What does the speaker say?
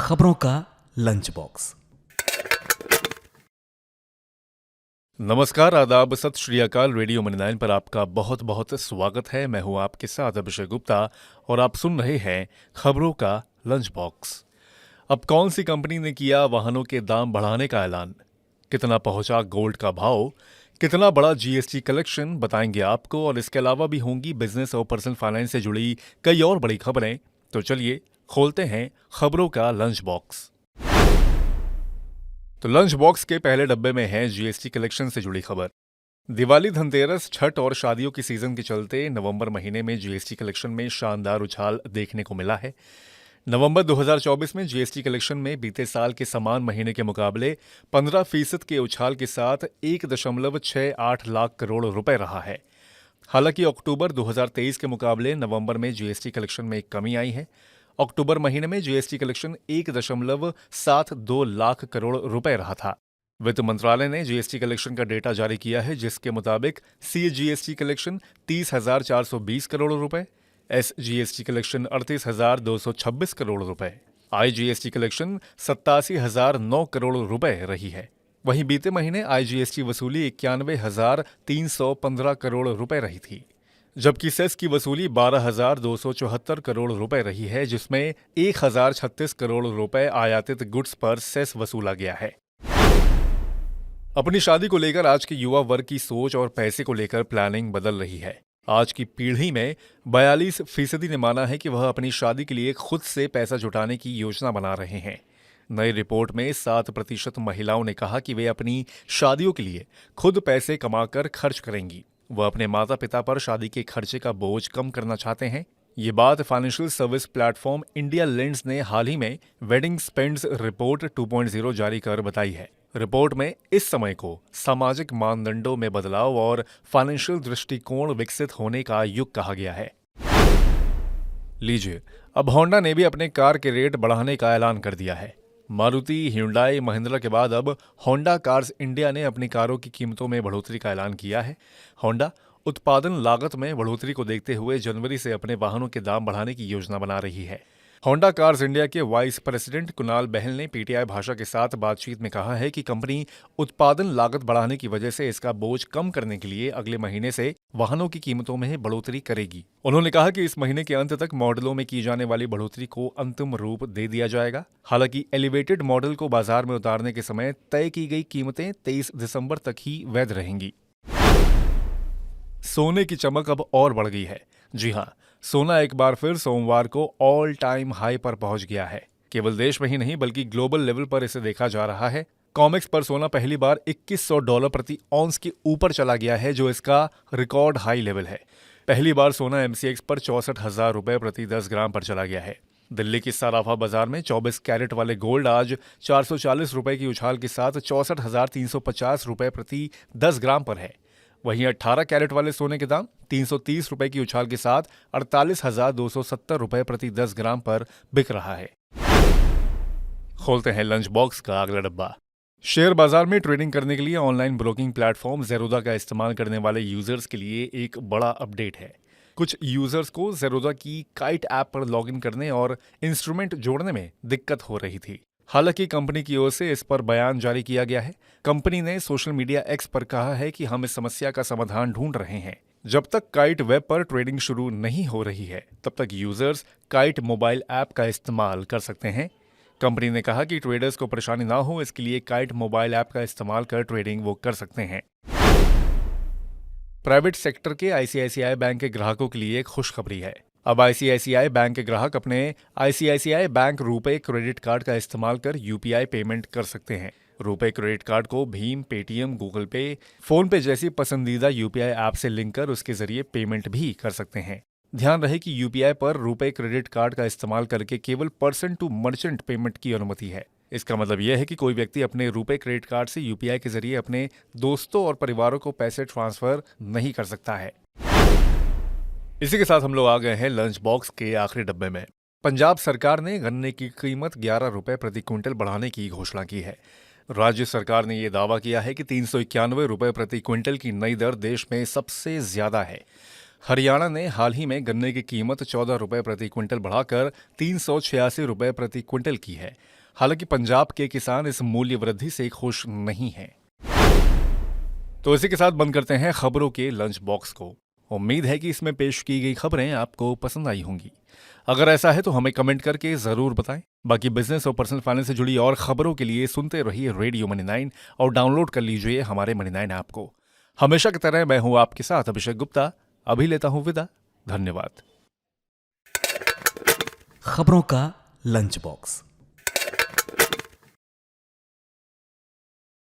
खबरों का lunch box. नमस्कार, आदाब, सत श्री अकाल। रेडियो मनी 9 पर आपका बहुत बहुत स्वागत है। मैं हूं आपके साथ अभिषेक गुप्ता और आप सुन रहे हैं खबरों का लंच बॉक्स। अब कौन सी कंपनी ने किया वाहनों के दाम बढ़ाने का ऐलान, कितना पहुंचा गोल्ड का भाव, कितना बड़ा जीएसटी कलेक्शन बताएंगे आपको, और इसके अलावा भी होंगी बिजनेस और पर्सनल फाइनेंस से जुड़ी कई और बड़ी खबरें। तो चलिए खोलते हैं खबरों का लंच बॉक्स। तो लंच बॉक्स के पहले डब्बे में है जीएसटी कलेक्शन से जुड़ी खबर। दिवाली, धनतेरस, छठ और शादियों की सीजन के चलते नवंबर महीने में जीएसटी कलेक्शन में शानदार उछाल देखने को मिला है। नवंबर 2024 में जीएसटी कलेक्शन में बीते साल के समान महीने के मुकाबले 15% के उछाल के साथ 1.68 लाख करोड़ रुपए रहा है। हालांकि अक्टूबर 2023 के मुकाबले नवंबर में जीएसटी कलेक्शन में एक कमी आई है। अक्टूबर महीने में जीएसटी कलेक्शन 1.72 लाख करोड़ रुपए रहा था। वित्त मंत्रालय ने जीएसटी कलेक्शन का डेटा जारी किया है, जिसके मुताबिक सीजीएसटी कलेक्शन 30,420 करोड़ रुपए, एसजीएसटी कलेक्शन 38,226 करोड़ रुपए, आईजीएसटी कलेक्शन 87,009 करोड़ रुपए रही है। वहीं बीते महीने आईजीएसटी वसूली 91,315 करोड़ रुपए रही थी, जबकि सेस की वसूली 12,274 करोड़ रुपए रही है, जिसमें 1,036 करोड़ रुपए आयातित गुड्स पर सेस वसूला गया है। अपनी शादी को लेकर आज के युवा वर्ग की सोच और पैसे को लेकर प्लानिंग बदल रही है। आज की पीढ़ी में 42% ने माना है कि वह अपनी शादी के लिए खुद से पैसा जुटाने की योजना बना रहे हैं। नई रिपोर्ट में 7% महिलाओं ने कहा कि वे अपनी शादियों के लिए खुद पैसे कमाकर खर्च करेंगी। वह अपने माता पिता पर शादी के खर्चे का बोझ कम करना चाहते हैं। ये बात financial service platform India lends ने हाल ही में वेडिंग स्पेंड्स रिपोर्ट 2.0 जारी कर बताई है। रिपोर्ट में इस समय को सामाजिक मानदंडों में बदलाव और फाइनेंशियल दृष्टिकोण विकसित होने का युग कहा गया है। लीजिए, अब होंडा ने भी अपने कार के रेट बढ़ाने का ऐलान कर दिया है। मारुति, ह्युंडई, महिंद्रा के बाद अब होंडा कार्स इंडिया ने अपनी कारों की कीमतों में बढ़ोतरी का ऐलान किया है। होंडा उत्पादन लागत में बढ़ोतरी को देखते हुए जनवरी से अपने वाहनों के दाम बढ़ाने की योजना बना रही है। होंडा कार्स इंडिया के वाइस प्रेसिडेंट कुणाल बहल ने पीटीआई भाषा के साथ बातचीत में कहा है कि कंपनी उत्पादन लागत बढ़ाने की वजह से इसका बोझ कम करने के लिए अगले महीने से वाहनों की कीमतों में बढ़ोतरी करेगी। उन्होंने कहा कि इस महीने के अंत तक मॉडलों में की जाने वाली बढ़ोतरी को अंतिम रूप दे दिया जाएगा। हालांकि एलिवेटेड मॉडल को बाजार में उतारने के समय तय की गई कीमतें 23 दिसंबर तक ही वैध रहेंगी। सोने की चमक अब और बढ़ गई है। जी हां, सोना एक बार फिर सोमवार को ऑल टाइम हाई पर पहुंच गया है। केवल देश में ही नहीं बल्कि ग्लोबल लेवल पर इसे देखा जा रहा है। कॉमेक्स पर सोना पहली बार $2,100 प्रति औंस के ऊपर चला गया है, जो इसका रिकॉर्ड हाई लेवल है। पहली बार सोना एमसीएक्स पर 64,000 रुपए प्रति 10 ग्राम पर चला गया है। दिल्ली की सराफा बाजार में 24 कैरेट वाले गोल्ड आज 440 रुपए की उछाल के साथ 64,350 रुपए प्रति 10 ग्राम पर है। वहीं 18 कैरेट वाले सोने के दाम 330 रुपए की उछाल के साथ 48,270 रुपए प्रति 10 ग्राम पर बिक रहा है। खोलते हैं लंच बॉक्स का अगला डब्बा। शेयर बाजार में ट्रेडिंग करने के लिए ऑनलाइन ब्रोकिंग प्लेटफॉर्म ज़ेरोधा का इस्तेमाल करने वाले यूजर्स के लिए एक बड़ा अपडेट है। कुछ यूजर्स को ज़ेरोधा की काइट ऐप पर लॉगिन करने और इंस्ट्रूमेंट जोड़ने में दिक्कत हो रही थी। हालांकि कंपनी की ओर से इस पर बयान जारी किया गया है। कंपनी ने सोशल मीडिया एक्स पर कहा है कि हम इस समस्या का समाधान ढूंढ रहे हैं। जब तक काइट वेब पर ट्रेडिंग शुरू नहीं हो रही है, तब तक यूजर्स काइट मोबाइल ऐप का इस्तेमाल कर सकते हैं। कंपनी ने कहा कि ट्रेडर्स को परेशानी ना हो, इसके लिए काइट मोबाइल ऐप का इस्तेमाल कर ट्रेडिंग वो कर सकते हैं। प्राइवेट सेक्टर के आईसीआईसीआई बैंक के ग्राहकों के लिए एक खुशखबरी है। अब आईसीआईसीआई बैंक के ग्राहक अपने ICICI bank RuPay credit card का इस्तेमाल कर यूपीआई पेमेंट कर सकते हैं। रुपे क्रेडिट कार्ड को भीम, पेटीएम, गूगल पे, फोन पे जैसी पसंदीदा यूपीआई ऐप से लिंक कर उसके जरिए पेमेंट भी कर सकते हैं। ध्यान रहे कि यूपीआई पर रुपे क्रेडिट कार्ड का इस्तेमाल करके केवल पर्सन टू मर्चेंट पेमेंट की अनुमति है। इसका मतलब यह है कि कोई व्यक्ति अपने रुपे क्रेडिट कार्ड से यूपीआई के जरिए अपने दोस्तों और परिवारों को पैसे ट्रांसफर नहीं कर सकता है। इसी के साथ हम लोग आ गए हैं लंच बॉक्स के आखिरी डब्बे में। पंजाब सरकार ने गन्ने की कीमत 11 रुपए प्रति क्विंटल बढ़ाने की घोषणा की है। राज्य सरकार ने यह दावा किया है कि 391 रुपए प्रति क्विंटल की नई दर देश में सबसे ज्यादा है। हरियाणा ने हाल ही में गन्ने की कीमत 14 रुपए प्रति क्विंटल बढ़ाकर 386 रुपए प्रति क्विंटल की है। हालांकि पंजाब के किसान इस मूल्य वृद्धि से खुश नहीं हैं। तो इसी के साथ बंद करते हैं खबरों के लंच बॉक्स को। उम्मीद है कि इसमें पेश की गई खबरें आपको पसंद आई होंगी। अगर ऐसा है तो हमें कमेंट करके जरूर बताएं। बाकी बिजनेस और पर्सनल फाइनेंस से जुड़ी और खबरों के लिए सुनते रहिए रेडियो मनी 9 और डाउनलोड कर लीजिए हमारे मनी 9 ऐप को। हमेशा की तरह मैं हूं आपके साथ अभिषेक गुप्ता। अभी लेता हूं विदा। धन्यवाद। खबरों का लंच बॉक्स।